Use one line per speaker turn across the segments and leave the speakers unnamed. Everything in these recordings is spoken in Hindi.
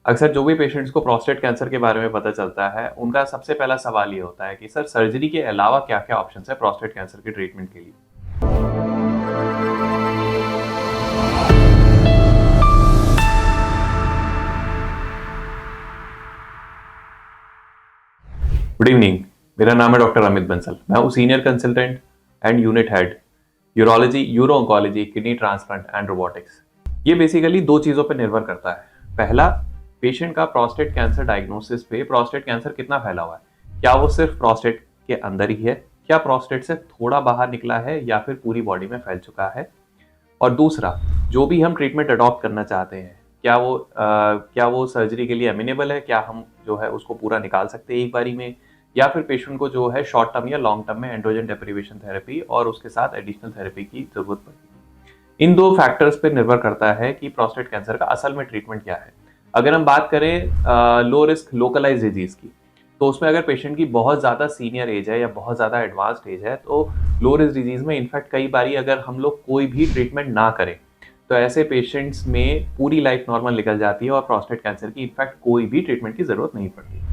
अक्सर जो भी पेशेंट्स को प्रोस्टेट कैंसर के बारे में पता चलता है, उनका सबसे पहला सवाल ये होता है कि सर सर्जरी के अलावा क्या-क्या ऑप्शंस है प्रोस्टेट कैंसर के ट्रीटमेंट के लिए? गुड इवनिंग, मेरा नाम है डॉक्टर अमित बंसल। मैं हूँ senior consultant and unit head urology, euro oncology, kidney transplant and robotics. ये बेसिकली दो चीज़ों पर निर्भर करता है। पहला, पेशेंट का प्रोस्टेट कैंसर डायग्नोसिस पे प्रोस्टेट कैंसर कितना फैला हुआ है। क्या वो सिर्फ प्रोस्टेट के अंदर ही है, क्या प्रोस्टेट से थोड़ा बाहर निकला है या फिर पूरी बॉडी में फैल चुका है। और दूसरा, जो भी हम ट्रीटमेंट अडॉप्ट करना चाहते हैं, क्या वो सर्जरी के लिए अमीनेबल है, क्या हम जो है उसको पूरा निकाल सकते हैं एक बारी में, या फिर पेशेंट को जो है शॉर्ट टर्म या लॉन्ग टर्म में एंड्रोजन डेप्रिवेशन थेरेपी और उसके साथ एडिशनल थेरेपी की जरूरत पड़ेगी। इन दो फैक्टर्स पर निर्भर करता है कि प्रोस्टेट कैंसर का असल में ट्रीटमेंट क्या है। अगर हम बात करें लो रिस्क लोकलाइज डिजीज की, तो उसमें अगर पेशेंट की बहुत ज़्यादा सीनियर एज है या बहुत ज़्यादा एडवांस्ड एज है, तो लो रिस्क डिजीज में इनफैक्ट कई बारी अगर हम लोग कोई भी ट्रीटमेंट ना करें तो ऐसे पेशेंट्स में पूरी लाइफ नॉर्मल निकल जाती है और प्रोस्टेट कैंसर की इनफैक्ट कोई भी ट्रीटमेंट की जरूरत नहीं पड़ती।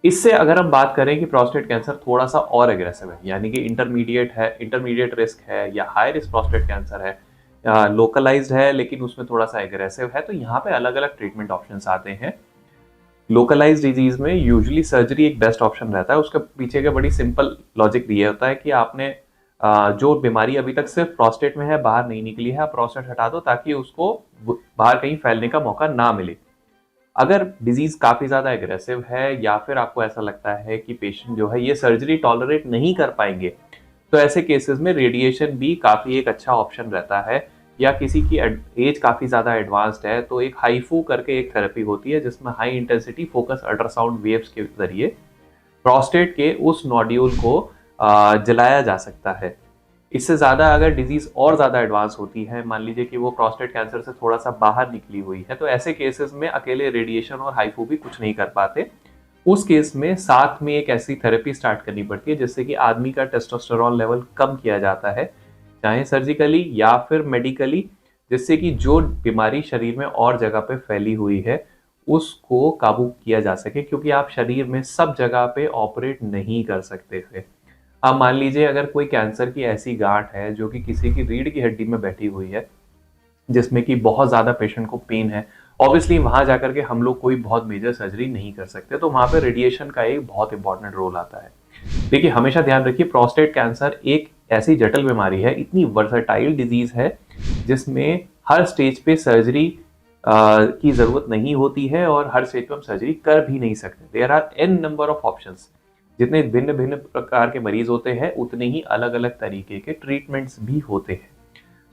इससे अगर हम बात करें कि प्रोस्टेट कैंसर थोड़ा सा और एग्रेसिव है, यानी कि इंटरमीडिएट रिस्क है या हाई रिस्क प्रोस्टेट कैंसर है, लोकलाइज्ड है लेकिन उसमें थोड़ा सा एग्रेसिव है, तो यहाँ पे अलग अलग ट्रीटमेंट ऑप्शंस आते हैं। लोकलाइज्ड डिजीज में यूजुअली सर्जरी एक बेस्ट ऑप्शन रहता है। उसके पीछे का बड़ी सिंपल लॉजिक ये होता है कि आपने जो बीमारी अभी तक सिर्फ प्रोस्टेट में है, बाहर नहीं निकली है, आप प्रोस्टेट हटा दो ताकि उसको बाहर कहीं फैलने का मौका ना मिले। अगर डिजीज काफी ज्यादा एग्रेसिव है या फिर आपको ऐसा लगता है कि पेशेंट जो है ये सर्जरी टॉलरेट नहीं कर पाएंगे, तो ऐसे केसेस में रेडिएशन भी काफी एक अच्छा ऑप्शन रहता है। या किसी की एज काफी ज्यादा एडवांस्ड है तो एक हाईफू करके एक थेरेपी होती है जिसमें high intensity focus ultrasound waves के जरिए प्रोस्टेट के उस नोड्यूल को जलाया जा सकता है। इससे ज़्यादा अगर डिजीज़ और ज़्यादा एडवांस होती है, मान लीजिए कि वो प्रोस्टेट कैंसर से थोड़ा सा बाहर निकली हुई है, तो ऐसे केसेस में अकेले रेडिएशन और हाइफू भी कुछ नहीं कर पाते। उस केस में साथ में एक ऐसी थेरेपी स्टार्ट करनी पड़ती है जिससे कि आदमी का टेस्टोस्टेरोन लेवल कम किया जाता है, चाहे सर्जिकली या फिर मेडिकली, जिससे कि जो बीमारी शरीर में और जगह पे फैली हुई है उसको काबू किया जा सके, क्योंकि आप शरीर में सब जगह पे ऑपरेट नहीं कर सकते थे। अब मान लीजिए अगर कोई कैंसर की ऐसी गांठ है जो कि किसी की रीढ़ की हड्डी में बैठी हुई है, जिसमें कि बहुत ज्यादा पेशेंट को पेन है, ऑब्वियसली वहां जाकर के हम लोग कोई बहुत मेजर सर्जरी नहीं कर सकते, तो वहां पे रेडिएशन का एक बहुत इंपॉर्टेंट रोल आता है। देखिए, हमेशा ध्यान रखिए, प्रोस्टेट कैंसर एक ऐसी जटिल बीमारी है, इतनी वर्सटाइल डिजीज है जिसमें हर स्टेज पे सर्जरी की जरूरत नहीं होती है और हर स्टेज पे हम सर्जरी कर भी नहीं सकते। There are an number of options. जितने भिन्न भिन्न प्रकार के मरीज होते हैं उतने ही अलग अलग तरीके के ट्रीटमेंट्स भी होते हैं।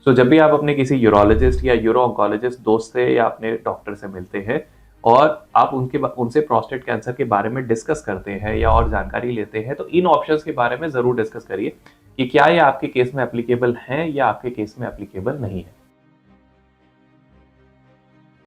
सो जब भी आप अपने किसी यूरोलॉजिस्ट या यूरो ऑन्कोलॉजिस्ट दोस्त से या अपने डॉक्टर से मिलते हैं और आप उनसे प्रोस्टेट कैंसर के बारे में डिस्कस करते हैं या और जानकारी लेते हैं, तो इन ऑप्शंस के बारे में जरूर डिस्कस करिए कि क्या ये आपके केस में एप्लीकेबल हैं या आपके केस में एप्लीकेबल नहीं है।